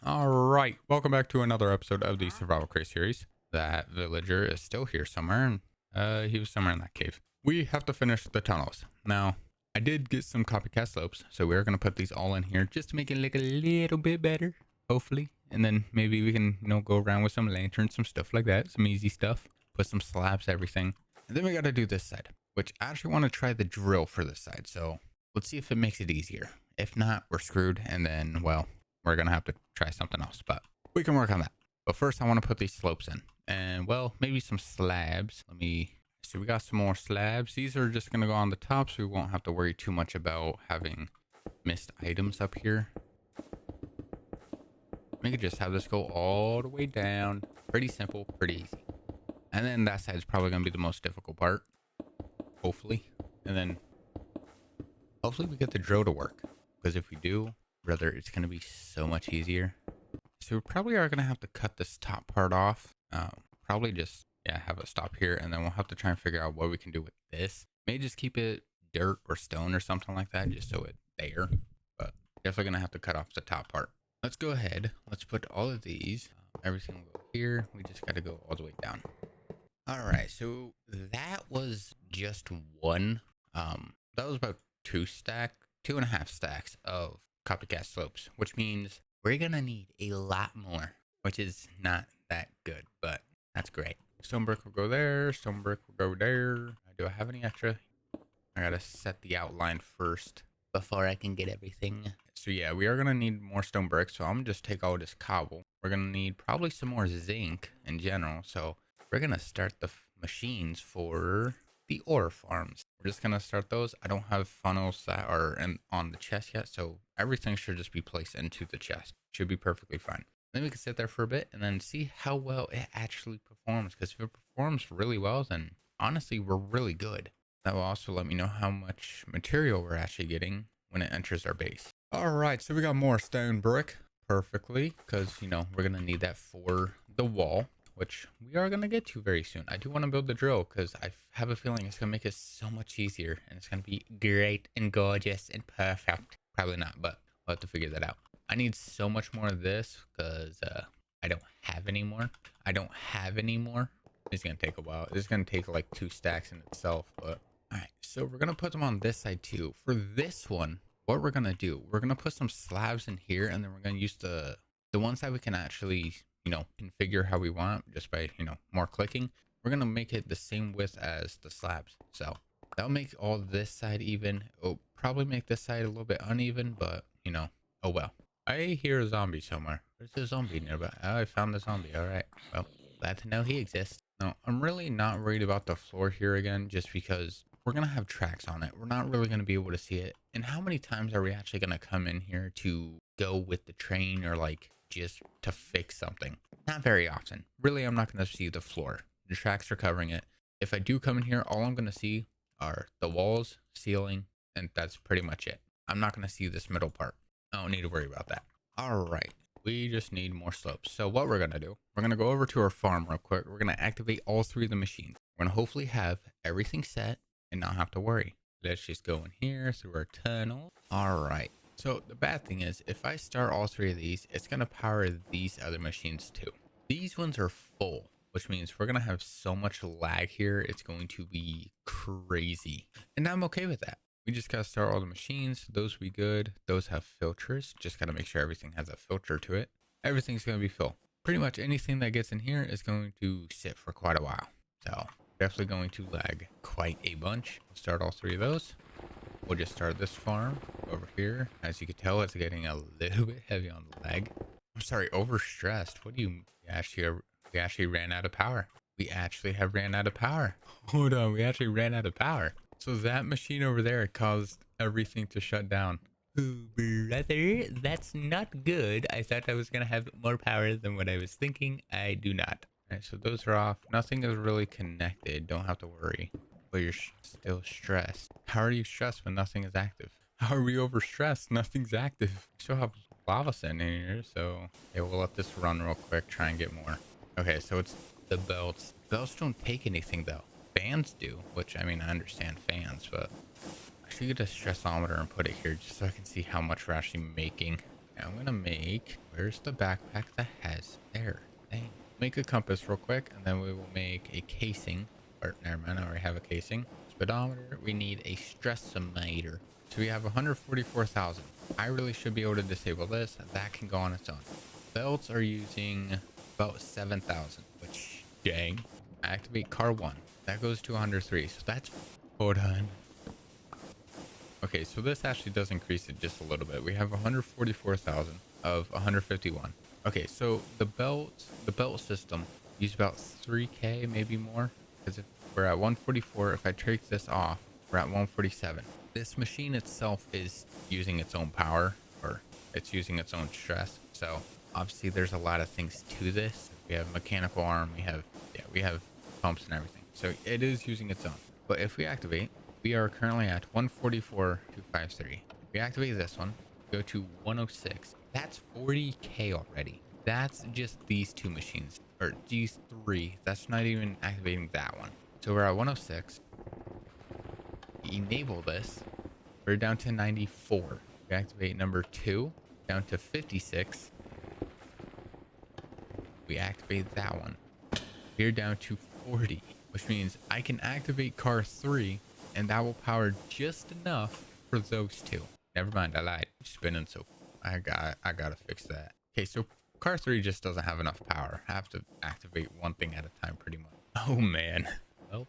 All right, welcome back to another episode of the Survival Crate series. That villager is still here somewhere, and he was somewhere in that cave. We have to finish the tunnels. Now, I did get some copycat slopes, so we're going to put these all in here just to make it look a little bit better, hopefully. And then maybe we can, go around with some lanterns, some stuff like that, some easy stuff. Put some slabs, everything. And then we got to do this side, which I actually want to try the drill for this side. So let's see if it makes it easier. If not, we're screwed, and then, well, we're going to have to try something else, but we can work on that. But first, I want to put these slopes in. And, well, maybe some slabs. So we got some more slabs. These are just going to go on the top, so we won't have to worry too much about having missed items up here. We could just have this go all the way down. Pretty simple, pretty easy. And then that side is probably going to be the most difficult part. Hopefully. And then hopefully we get the drill to work. Because if we do, brother, it's going to be so much easier. So we probably are going to have to cut this top part off. Probably just, have it stop here. And then we'll have to try and figure out what we can do with this. Maybe just keep it dirt or stone or something like that, just so it's there. But definitely going to have to cut off the top part. Let's go ahead. Let's put all of these. Everything will go here. We just got to go all the way down. All right. So that was just one. That was about 2.5 stacks of copycat slopes, which means we're gonna need a lot more, which is not that good, but that's great. Stone brick will go there, stone brick will go there. Do I have any extra? I gotta set the outline first before I can get everything. So yeah, we are gonna need more stone brick, so I'm gonna just take all this cobble. We're gonna need probably some more zinc in general, so we're gonna start the machines for the ore farms. We're just gonna start those. I don't have funnels that are on the chest yet, so everything should just be placed into the chest. Should be perfectly fine. Then we can sit there for a bit and then see how well it actually performs. Because if it performs really well, then honestly, we're really good. That will also let me know how much material we're actually getting when it enters our base. All right, so we got more stone brick perfectly because, we're going to need that for the wall, which we are going to get to very soon. I do want to build the drill because I have a feeling it's going to make it so much easier and it's going to be great and gorgeous and perfect. Probably not, but we'll have to figure that out. I need so much more of this because I don't have any more. It's going to take a while. It's going to take like 2 stacks in itself, but all right, so we're going to put them on this side too. For this one, what we're going to do, we're going to put some slabs in here, and then we're going to use the one side we can actually, configure how we want just by, more clicking. We're going to make it the same width as the slabs. So that'll make all this side even. It'll probably make this side a little bit uneven, but, oh well. I hear a zombie somewhere. There's a zombie nearby. Oh, I found the zombie. All right. Well, glad to know he exists. Now, I'm really not worried about the floor here again, just because we're going to have tracks on it. We're not really going to be able to see it. And how many times are we actually going to come in here to go with the train or like just to fix something? Not very often. Really, I'm not going to see the floor. The tracks are covering it. If I do come in here, all I'm going to see are the walls, ceiling, and that's pretty much it. I'm not going to see this middle part. I don't need to worry about that. All right. We just need more slopes. So what we're going to do, we're going to go over to our farm real quick. We're going to activate all 3 of the machines. We're going to hopefully have everything set and not have to worry. Let's just go in here through our tunnel. All right. So the bad thing is if I start all 3 of these, it's going to power these other machines too. These ones are full, which means we're going to have so much lag here. It's going to be crazy. And I'm okay with that. We just got to start all the machines. Those will be good. Those have filters. Just got to make sure everything has a filter to it. Everything's going to be full. Pretty much anything that gets in here is going to sit for quite a while. So definitely going to lag quite a bunch. We'll start all 3 of those. We'll just start this farm over here. As you can tell, it's getting a little bit heavy on the lag. I'm sorry, overstressed. What do you we actually ran out of power. We actually have ran out of power. Hold on, we actually ran out of power. So that machine over there caused everything to shut down. Oh, brother, that's not good. I thought I was going to have more power than what I was thinking. I do not. All right, so those are off. Nothing is really connected. Don't have to worry. But you're still stressed. How are you stressed when nothing is active? How are we overstressed? Nothing's active. We still have lava sitting in here, so yeah, we'll let this run real quick, try and get more. Okay, so it's the belts. Belts don't take anything though. Fans do, which I mean, I understand fans, but I should get a stressometer and put it here just so I can see how much we're actually making. Now I'm gonna make, where's the backpack that has there? Dang. Make a compass real quick, and then we will make a casing. Or never mind, I already have a casing. Speedometer. We need a stressometer. So we have 144,000. I really should be able to disable this. That can go on its own. Belts are using about 7,000, which dang. Activate car 1. That goes to 103. So that's, hold on. Okay, so this actually does increase it just a little bit. We have 144,000 of 151. Okay, so the belt system use about 3k, maybe more, because if we're at 144, if I take this off, we're at 147. This machine itself is using its own power, or it's using its own stress. So obviously there's a lot of things to this. We have mechanical arm, we have pumps and everything. So it is using its own. But if we activate, we are currently at 144,253. We activate this one, go to 106. That's 40k already. That's just these two machines, or these three. That's not even activating that one. So we're at 106. Enable this. We're down to 94. We activate number 2, down to 56. We activate that one. We're down to 40, which means I can activate car 3, and that will power just enough for those two. Never mind, I lied. I'm spinning, so I gotta fix that. Okay, so car 3 just doesn't have enough power. I have to activate one thing at a time pretty much. Oh man. Well,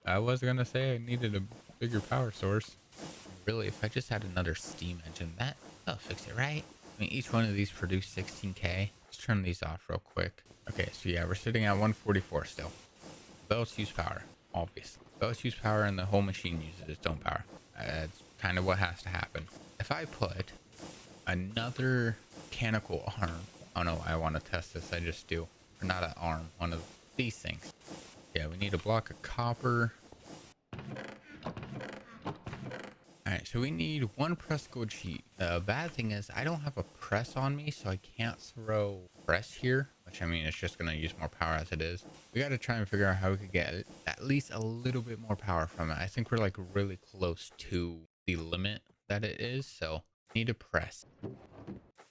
I was gonna say I needed a bigger power source. Really, if I just had another steam engine, that'll fix it, right? I mean, each one of these produce 16k. Let's turn these off real quick. Okay, so yeah, we're sitting at 144 still. Belts use power, obviously. Belts use power and the whole machine uses its own power. That's kind of what has to happen. If I put another mechanical arm, oh no, I want to test this, I just do. Or not an arm, one of these things. Yeah, we need a block of copper. Alright, so we need one press gold sheet. The bad thing is I don't have a press on me, so I can't throw press here, which I mean, it's just going to use more power as it is. We got to try and figure out how we could get at least a little bit more power from it. I think we're like really close to the limit that it is, so need a press.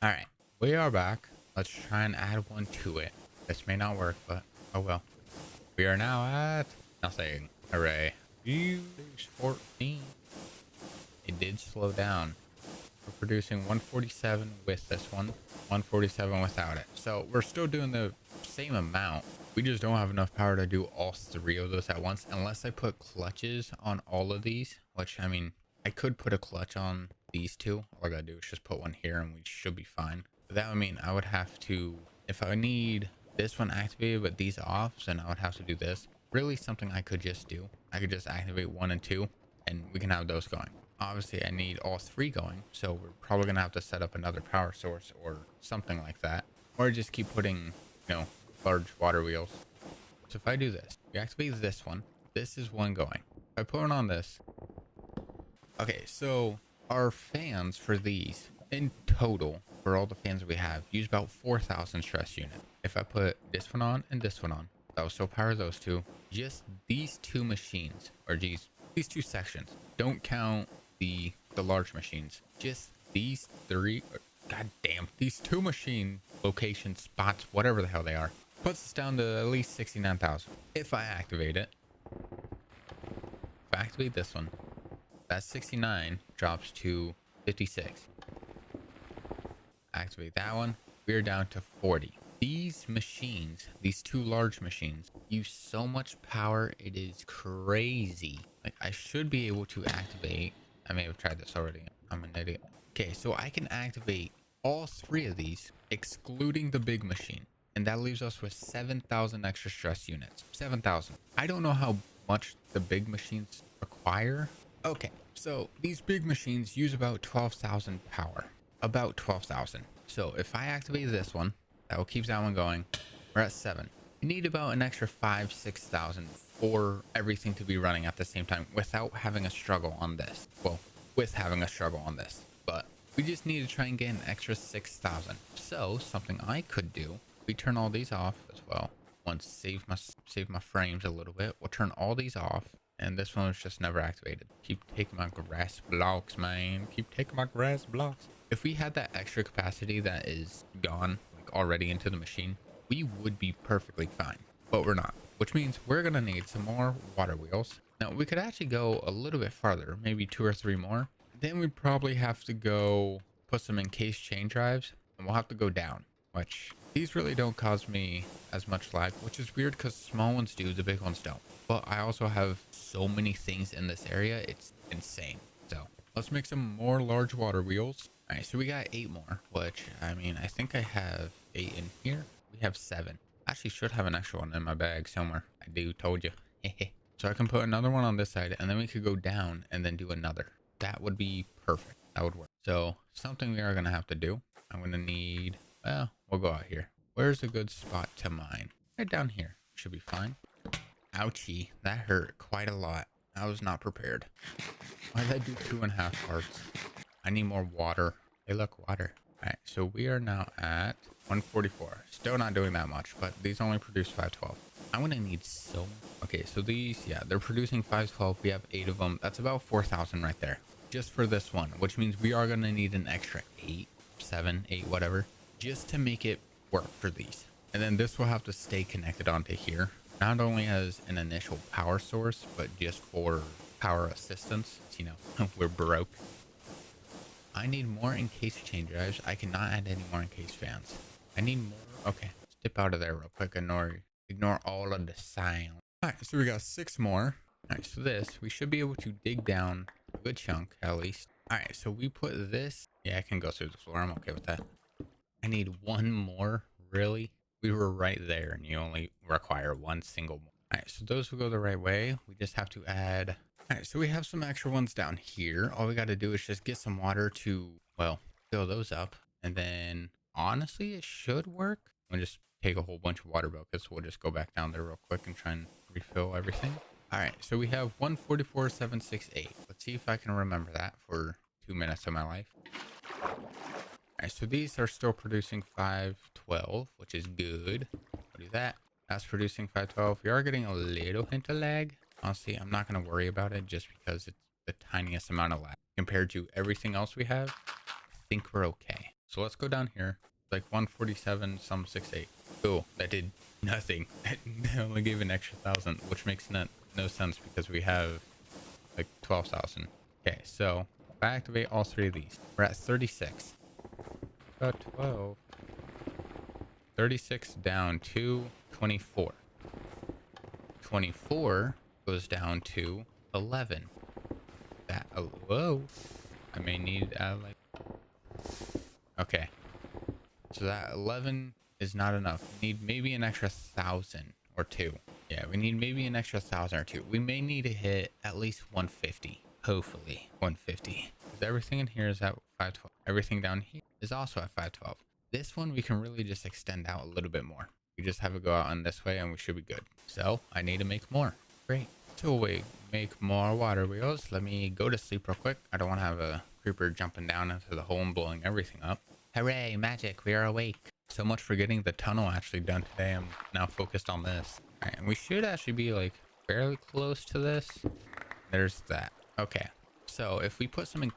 Alright, we are back. Let's try and add one to it. This may not work, but oh well. We are now at nothing. Hooray. 14. It did slow down. We're producing 147 with this one, 147 without it. So we're still doing the same amount. We just don't have enough power to do all 3 of those at once, unless I put clutches on all of these, which I mean, I could put a clutch on these 2. All I gotta do is just put one here and we should be fine. But that would mean I would have to, if I need this one activated but these off, then I would have to do this. Really something I could just do. I could just activate 1 and 2 and we can have those going. Obviously I need all 3 going, so we're probably gonna have to set up another power source or something like that, or just keep putting, you know, large water wheels. So if I do this, we activate this one, this is one going. If I put one on this, okay, so our fans for these in total, for all the fans we have, use about 4,000 stress unit. If I put this one on and this one on, that will still power those 2. Just these 2 machines, or these 2 sections, don't count the large machines, just these 3, god damn, these 2 machine location spots, whatever the hell they are, puts us down to at least 69,000. If I activate it, if I activate this one, that 69 drops to 56. Activate that one, we're down to 40. These machines, these 2 large machines, use so much power, it is crazy. Like, I should be able to activate, I may have tried this already, I'm an idiot. Okay, so I can activate all 3 of these, excluding the big machine. And that leaves us with 7,000 extra stress units. 7,000. I don't know how much the big machines require. Okay, so these big machines use about 12,000 power. About 12,000. So if I activate this one, that will keep that one going. We're at 7. We need about an extra 5,000-6,000 for everything to be running at the same time without having a struggle on this. Well, with having a struggle on this, but we just need to try and get an extra 6,000. So something I could do, we turn all these off as well. Once save my frames a little bit. We'll turn all these off. And this one was just never activated. Keep taking my grass blocks, man. Keep taking my grass blocks. If we had that extra capacity that is gone, like already into the machine, we would be perfectly fine. But we're not, which means we're going to need some more water wheels. Now, we could actually go a little bit farther, maybe 2 or 3 more. Then we'd probably have to go put some encased chain drives, and we'll have to go down, which these really don't cause me as much lag, which is weird because small ones do, the big ones don't. But I also have so many things in this area, it's insane. So let's make some more large water wheels. All right, so we got 8 more, which I mean, I think I have 8 in here. We have 7. Actually should have an extra one in my bag somewhere. I do, told you. So I can put another one on this side, and then we could go down and then do another. That would be perfect. That would work. So something we are going to have to do. I'm going to need, well, we'll go out here. Where's a good spot to mine? Right down here. Should be fine. Ouchie, that hurt quite a lot. I was not prepared. Why did I do 2.5 hearts? I need more water. Hey, look, water. All right, so we are now at 144. Still not doing that much, but these only produce 512. I'm gonna need so. Okay, so these, yeah, they're producing 512. We have 8 of them. That's about 4,000 right there, just for this one, which means we are gonna need an extra 8, 7, 8, whatever, just to make it work for these. And then this will have to stay connected onto here, not only as an initial power source, but just for power assistance. You know, we're broke. I need more encased chain drives. I cannot add any more encased fans. I need more. Okay, step out of there real quick. Ignore all of the sound. All right, so we got 6 more. All right, so this, we should be able to dig down a good chunk at least. All right, so we put this. Yeah, I can go through the floor. I'm okay with that. I need 1 more. Really? We were right there, and you only require 1 single more. All right, so those will go the right way. We just have to add. All right, so we have some extra ones down here. All we got to do is just get some water to, well, fill those up. And then, honestly, it should work. We'll just take a whole bunch of water buckets. We'll just go back down there real quick and try and refill everything. All right, so we have 144,768. Let's see if I can remember that for 2 minutes of my life. All right, so these are still producing 512, which is good. We'll do that. That's producing 512. We are getting a little hint of lag. Honestly, I'm not going to worry about it just because it's the tiniest amount of lag compared to everything else we have. I think we're okay. So let's go down here. Like 147, some 68. Cool. That did nothing. That only gave an extra 1,000, which makes no sense because we have like 12,000. Okay, so if I activate all 3 of these, we're at 36. About 12. 36 down to 24. 24 goes down to 11. That, oh, whoa. I may need, like, okay. So that 11 is not enough. We need maybe an extra 1,000 or 2. Yeah, we need maybe an extra 1,000 or 2. We may need to hit at least 150. Hopefully 150. Because everything in here is at 512. Everything down here is also at 512. This one we can really just extend out a little bit more. We just have it go out on this way and we should be good. So I need to make more. Great. So we make more water wheels. Let me go to sleep real quick. I don't want to have a creeper jumping down into the hole and blowing everything up. Hooray, magic, we are awake. So much for getting the tunnel actually done today. I'm now focused on this. All right, and we should actually be like fairly close to this. There's that. Okay, so if we put some like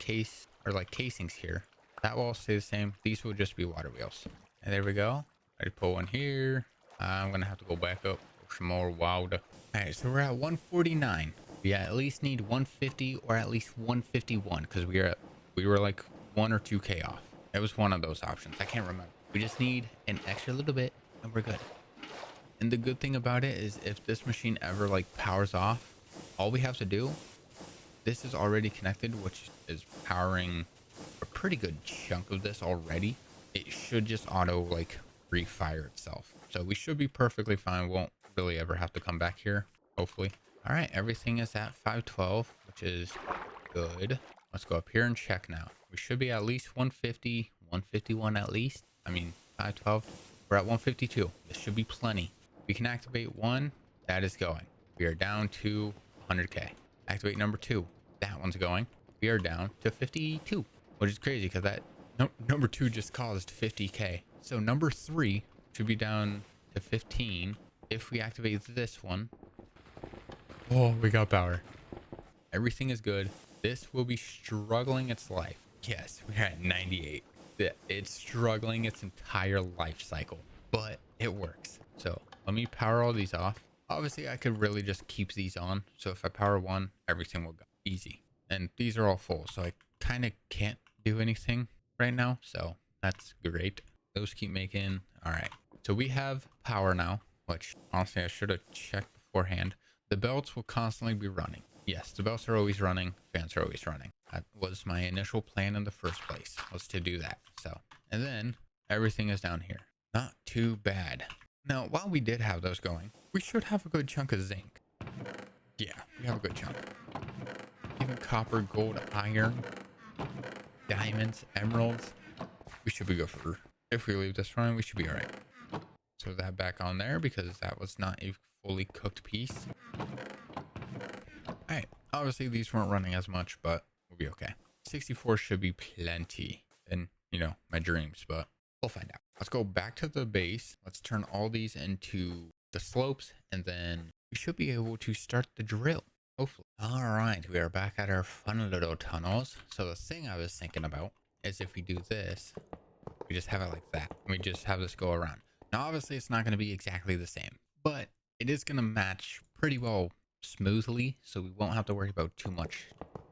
casings here, that will all stay the same. These will just be water wheels. And there we go. I put one here. I'm gonna have to go back up for some more water. All right, so we're at 149. We at least need 150 or at least 151 because we were like 1 or 2K off. It was one of those options. I can't remember. We just need an extra little bit and we're good. And the good thing about it is if this machine ever like powers off, all we have to do, this is already connected, which is powering a pretty good chunk of this already. It should just auto like refire itself. So we should be perfectly fine. Won't really ever have to come back here, hopefully. All right, everything is at 512, which is good. Let's go up here and check now. We should be at least 150, 151 at least. I mean, 512. We're at 152. This should be plenty. We can activate 1. That is going. We are down to 100K. Activate number 2. That one's going. We are down to 52, which is crazy because that number 2 just caused 50K. So number 3 should be down to 15 if we activate this one. Oh, we got power. Everything is good. This will be struggling its life. Yes, we're at 98. It's struggling its entire life cycle, but it works. So let me power all these off. Obviously, I could really just keep these on. So if I power one, everything will go easy. And these are all full, so I kind of can't do anything right now. So that's great. Those keep making. All right. So we have power now, which honestly I should have checked beforehand. The belts will constantly be running. Yes, the belts are always running. Fans are always running. That was my initial plan in the first place, was to do that. So, and then everything is down here. Not too bad. Now, while we did have those going, we should have a good chunk of zinc. Yeah, we have a good chunk. Even copper, gold, iron, diamonds, emeralds. We should be good for, if we leave this running, we should be all right. So that back on there because that was not a fully cooked piece. All right. Obviously, these weren't running as much, but we'll be okay. 64 should be plenty in, my dreams, but we'll find out. Let's go back to the base. Let's turn all these into the slopes, and then we should be able to start the drill, hopefully. All right. We are back at our fun little tunnels. So the thing I was thinking about is if we do this, we just have it like that. We just have this go around. Now, obviously, it's not going to be exactly the same, but it is going to match pretty well smoothly, so we won't have to worry about too much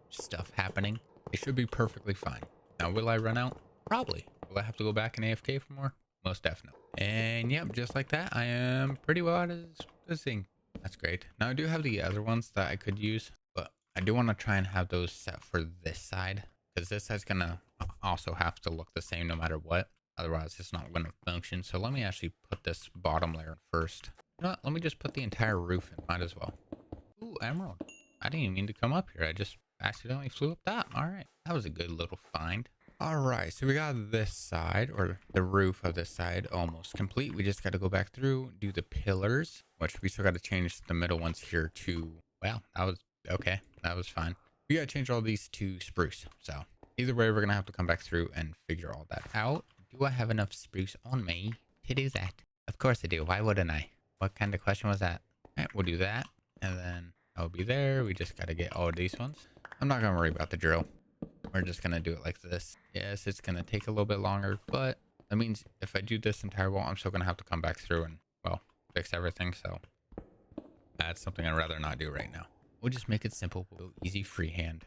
stuff happening. It should be perfectly fine. Now, will I run out? Probably. Will I have to go back and AFK for more? Most definitely. And yep, just like that, I am pretty well out of this thing. That's great. Now, I do have the other ones that I could use, but I do want to try and have those set for this side, because this side's going to also have to look the same no matter what. Otherwise, it's not going to function. So let me actually put this bottom layer first. You know what? Let me just put the entire roof in. Might as well. Ooh, emerald. I didn't even mean to come up here. I just accidentally flew up that. All right. That was a good little find. All right. So we got this side, or the roof of this side, almost complete. We just got to go back through, do the pillars, which we still got to change the middle ones here to, well, that was okay. That was fine. We got to change all these to spruce. So either way, we're going to have to come back through and figure all that out. Do I have enough spruce on me to do that? Of course I do. Why wouldn't I? What kind of question was that? All right, we'll do that. And then I'll be there. We just got to get all these ones. I'm not going to worry about the drill. We're just going to do it like this. Yes, it's going to take a little bit longer, but that means if I do this entire wall, I'm still going to have to come back through and, well, fix everything. So that's something I'd rather not do right now. We'll just make it simple. We'll go easy freehand.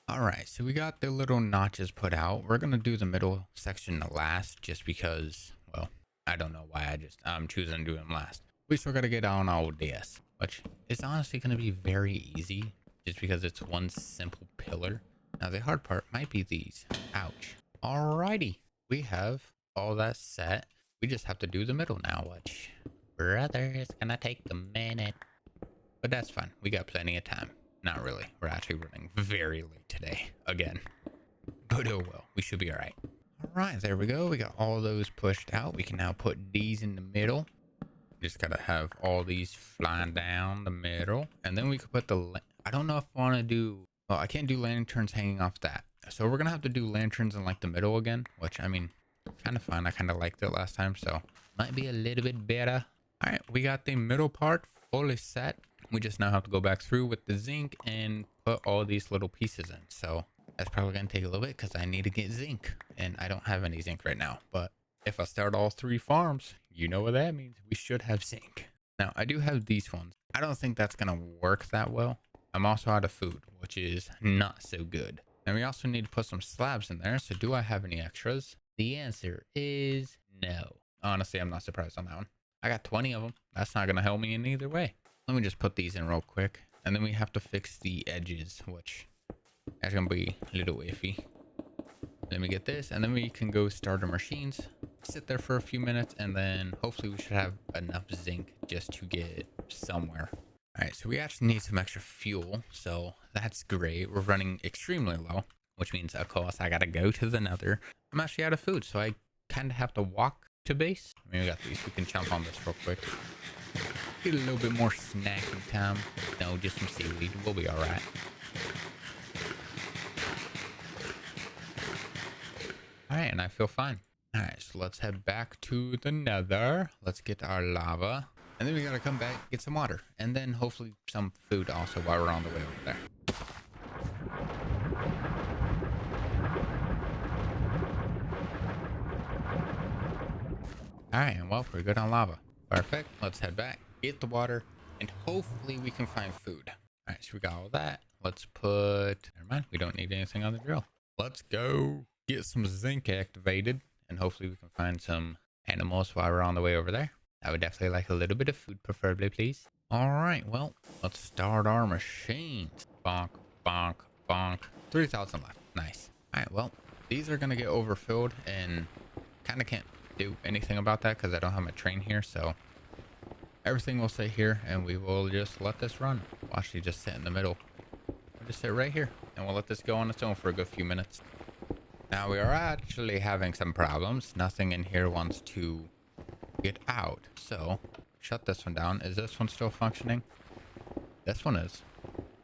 All right, so we got the little notches put out. We're going to do the middle section last just because, well, I don't know why I'm choosing to do them last. We still got to get on all this, which is honestly going to be very easy just because it's one simple pillar. Now, the hard part might be these. Ouch. Alrighty, we have all that set. We just have to do the middle now, which, brother, it's going to take a minute. But that's fine. We got plenty of time. Not really. We're actually running very late today. Again. But oh well. We should be alright. Alright, there we go. We got all those pushed out. We can now put these in the middle. Just gotta have all these flying down the middle. And then we could put the... I don't know if I want to do... Well, I can't do lanterns hanging off that. So we're gonna have to do lanterns in like the middle again. Which, I mean, kind of fun. I kind of liked it last time. So might be a little bit better. Alright, we got the middle part fully set. We just now have to go back through with the zinc and put all these little pieces in. So that's probably going to take a little bit because I need to get zinc. And I don't have any zinc right now. But if I start all 3 farms, you know what that means. We should have zinc. Now, I do have these ones. I don't think that's going to work that well. I'm also out of food, which is not so good. And we also need to put some slabs in there. So do I have any extras? The answer is no. Honestly, I'm not surprised on that one. I got 20 of them. That's not going to help me in either way. Let me just put these in real quick. And then we have to fix the edges, which that's going to be a little iffy. Let me get this. And then we can go start our machines. Sit there for a few minutes. And then hopefully we should have enough zinc just to get somewhere. All right. So we actually need some extra fuel. So that's great. We're running extremely low, which means, of course, I got to go to the nether. I'm actually out of food. So I kind of have to walk to base. I mean, we got these. We can jump on this real quick. Get a little bit more snacking time. No, just some seaweed. We'll be all right. All right, and I feel fine. All right, so let's head back to the nether. Let's get our lava. And then we gotta come back, get some water, and then hopefully some food also while we're on the way over there. All right, and well, we're good on lava. Perfect. Let's head back, get the water, and hopefully we can find food. All right, so we got all that. Let's put, never mind, we don't need anything on the drill. Let's go get some zinc activated, and hopefully we can find some animals while we're on the way over there. I would definitely like a little bit of food, preferably, please. All right, well, let's start our machines. Bonk, bonk, bonk. 3,000 left. Nice. All right, well, these are gonna get overfilled, and kind of can't do anything about that because I don't have my train here. So everything will stay here, and we will just let this run. We'll actually just sit in the middle. We'll just sit right here, and we'll let this go on its own for a good few minutes. Now we are actually having some problems. Nothing in here wants to get out. So shut this one down. Is this one still functioning? This one is.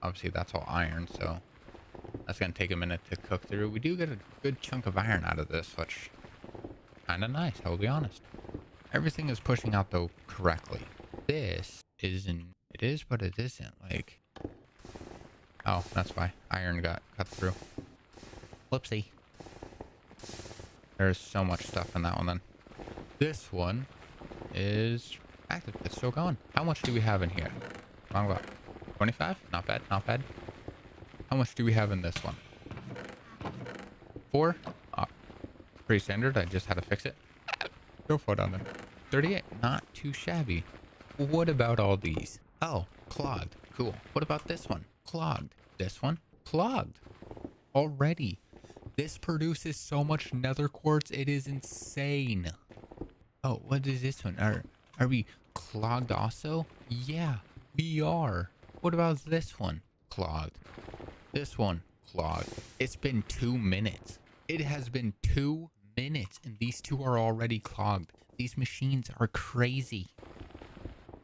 Obviously that's all iron, so that's gonna take a minute to cook through. We do get a good chunk of iron out of this, which kind of nice, I will be honest. Everything is pushing out though correctly. This isn't. It is, but it isn't. Like, oh, that's why iron got cut through. Whoopsie. There's so much stuff in that one then. This one is active. It's still going. How much do we have in here? Wrong about 25? Not bad, not bad. How much do we have in this one? 4? Oh, pretty standard. I just had to fix it. Go for it on them. 38. Not too shabby. What about all these? Oh, clogged. Cool. What about this one? Clogged. This one? Clogged. Already. This produces so much nether quartz. It is insane. Oh, what is this one? Are we clogged also? Yeah, we are. What about this one? Clogged. This one? Clogged. It's been 2 minutes. It has been 2 minutes, and these two are already clogged. These machines are crazy.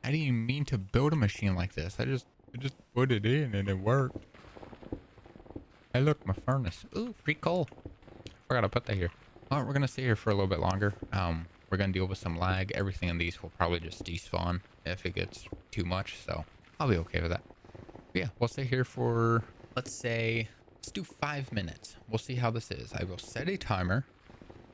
I didn't even mean to build a machine like this. I just put it in and it worked. Hey, look, my furnace. Ooh, free coal. Forgot to put that here. Well, we're gonna stay here for a little bit longer. We're gonna deal with some lag. Everything in these will probably just despawn if it gets too much, so I'll be okay with that. But yeah, we'll stay here for, let's say, let's do 5 minutes. We'll see how this is. I will set a timer.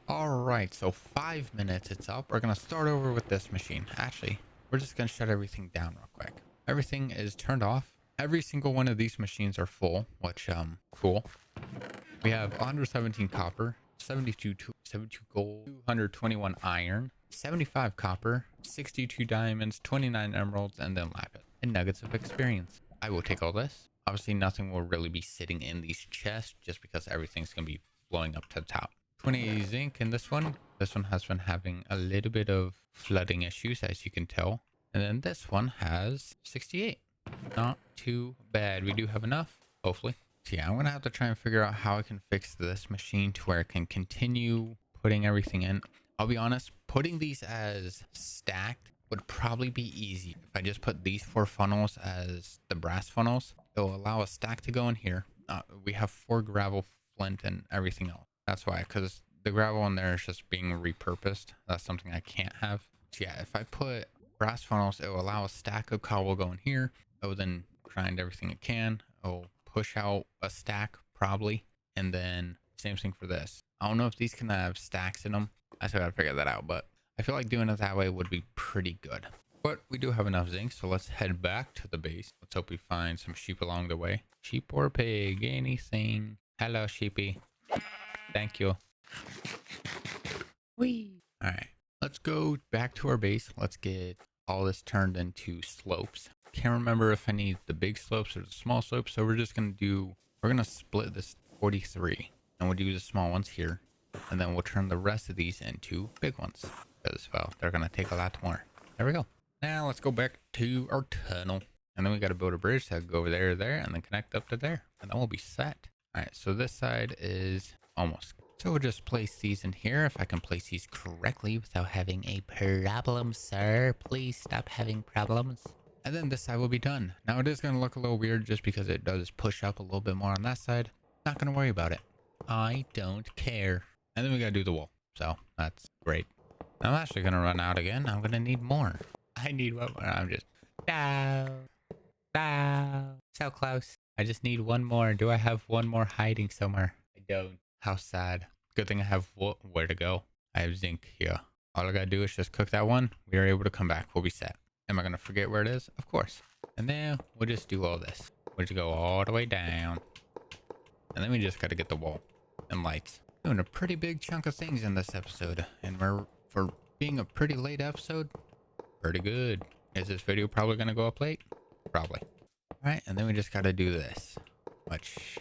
All right, so 5 minutes, it's up. We're gonna start over with this machine. Actually, we're just gonna shut everything down real quick. Everything is turned off. Every single one of these machines are full, which cool. We have 117 copper, 72 gold, 221 iron, 75 copper, 62 diamonds, 29 emeralds, and then lapis and nuggets of experience. I will take all this. Obviously nothing will really be sitting in these chests just because everything's gonna be blowing up to the top. 20 zinc in this one. This one has been having a little bit of flooding issues, as you can tell. And then this one has 68. Not too bad. We do have enough, hopefully. So yeah, I'm gonna have to try and figure out how I can fix this machine to where it can continue putting everything in. I'll be honest, putting these as stacked would probably be easy. If I just put these 4 funnels as the brass funnels, it'll allow a stack to go in here. We have 4 gravel, flint, and everything else. That's why, because the gravel in there is just being repurposed. That's something I can't have. So yeah, if I put brass funnels, it will allow a stack of cobble go in here. It will then grind everything it can. It'll push out a stack probably, and then same thing for this. I don't know if these can have stacks in them. I still gotta figure that out, but I feel like doing it that way would be pretty good. But we do have enough zinc, so let's head back to the base. Let's hope we find some sheep along the way. Sheep or pig, anything. Hello, sheepy. Thank you. Whee! All right, let's go back to our base. Let's get all this turned into slopes. Can't remember if I need the big slopes or the small slopes, so we're gonna split this 43, and we'll do the small ones here, and then we'll turn the rest of these into big ones, because well, they're gonna take a lot more. There we go. Now let's go back to our tunnel, and then we got to build a bridge to go over there, and then connect up to there, and then we'll be set. All right, so this side is almost. So we'll just place these in here. If I can place these correctly without having a problem, sir, please stop having problems. And then this side will be done. Now it is going to look a little weird just because it does push up a little bit more on that side. Not going to worry about it. I don't care. And then we got to do the wall. So that's great. I'm actually going to run out again. I'm going to need more. I need one more. I'm just no, no, so close. I just need one more. Do I have one more hiding somewhere? I don't. How sad. Good thing I have where to go. I have zinc here. All I gotta do is just cook that one. We are able to come back. We'll be set. Am I gonna forget where it is? Of course. And then we'll just do all this. We'll just go all the way down. And then we just gotta get the wall and lights. Doing a pretty big chunk of things in this episode. And for being a pretty late episode, pretty good. Is this video probably gonna go up late? Probably. Alright, and then we just gotta do this. Which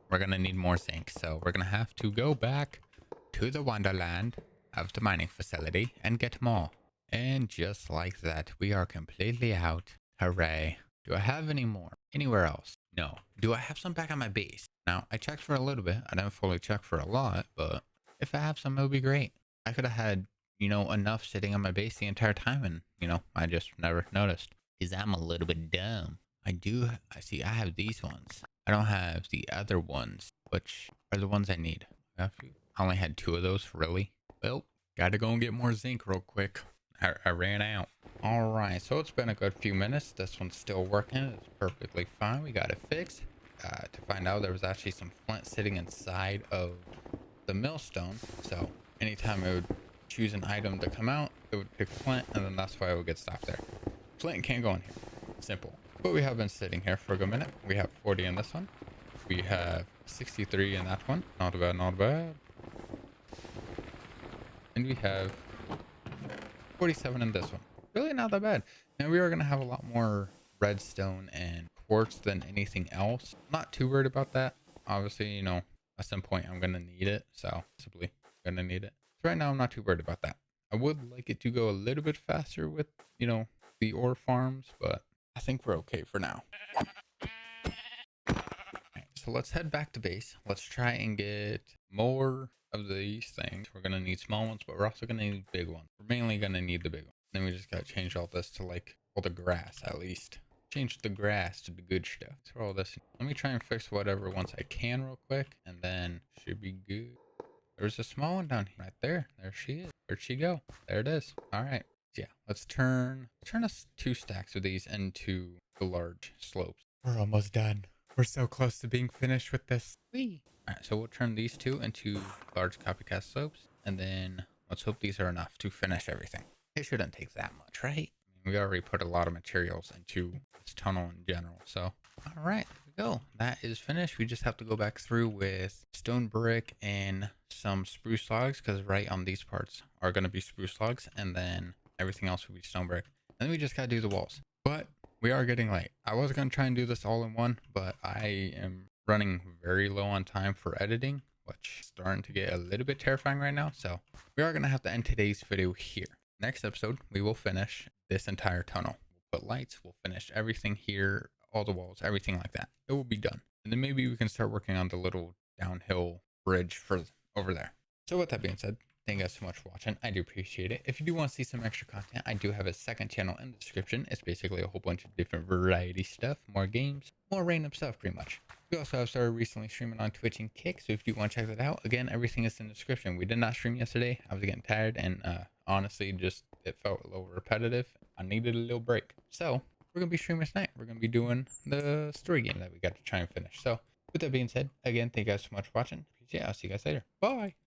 we're gonna need more zinc. So we're gonna have to go back to the Wonderland of the mining facility and get more. And just like that, we are completely out. Hooray. Do I have any more anywhere else? No. Do I have some back on my base? Now, I checked for a little bit. I didn't fully check for a lot, but if I have some, it would be great. I could have had, enough sitting on my base the entire time, and, I just never noticed. Because I'm a little bit dumb. I see, I have these ones. I don't have the other ones, which are the ones I need. I only had 2 of those, really. Well, gotta go and get more zinc real quick. I ran out. Alright, so it's been a good few minutes. This one's still working. It's perfectly fine. We got it fixed. To find out there was actually some flint sitting inside of the millstone. So anytime it would choose an item to come out, it would pick flint, and then that's why it would get stopped there. Flint can't go in here. Simple. But we have been sitting here for a good minute. We have 40 in this one. We have 63 in that one. Not bad, not bad. And we have 47 in this one. Really not that bad. Now we are going to have a lot more redstone and quartz than anything else. Not too worried about that. Obviously, at some point I'm going to need it. So simply going to need it. So right now I'm not too worried about that. I would like it to go a little bit faster with, the ore farms, but I think we're okay for now. So let's head back to base. Let's try and get more of these things. We're gonna need small ones, but we're also gonna need big ones. We're mainly gonna need the big one. Then we just gotta change all this to all the grass at least. Change the grass to the good stuff. Throw all this. Let me try and fix whatever once I can real quick, and then should be good. There's a small one down here, right there. There she is. Where'd she go? There it is. All right. Yeah, let's turn us 2 stacks of these into the large slopes. We're almost done. We're so close to being finished with this. Whee! Alright, so we'll turn these 2 into large copycat slopes, and then let's hope these are enough to finish everything. It shouldn't take that much, right? We already put a lot of materials into this tunnel in general, so alright, there we go. That is finished. We just have to go back through with stone brick and some spruce logs, because right on these parts are going to be spruce logs, and then everything else will be stone brick. And then we just gotta do the walls. But we are getting late. I was going to try and do this all in one, but I am running very low on time for editing, which is starting to get a little bit terrifying right now. So we are going to have to end today's video here. Next episode, we will finish this entire tunnel. We'll put lights, we'll finish everything here, all the walls, everything like that. It will be done. And then maybe we can start working on the little downhill bridge for over there. So with that being said, thank you guys so much for watching. I do appreciate it. If you do want to see some extra content, I do have a second channel in the description. It's basically a whole bunch of different variety stuff, more games, more random stuff pretty much. We also have started recently streaming on Twitch and Kick, so if you want to check that out, again, everything is in the description. We did not stream yesterday. I was getting tired, and honestly, just it felt a little repetitive. I needed a little break. So we're going to be streaming tonight. We're going to be doing the story game that we got to try and finish. So with that being said, again, thank you guys so much for watching. Yeah, I'll see you guys later. Bye.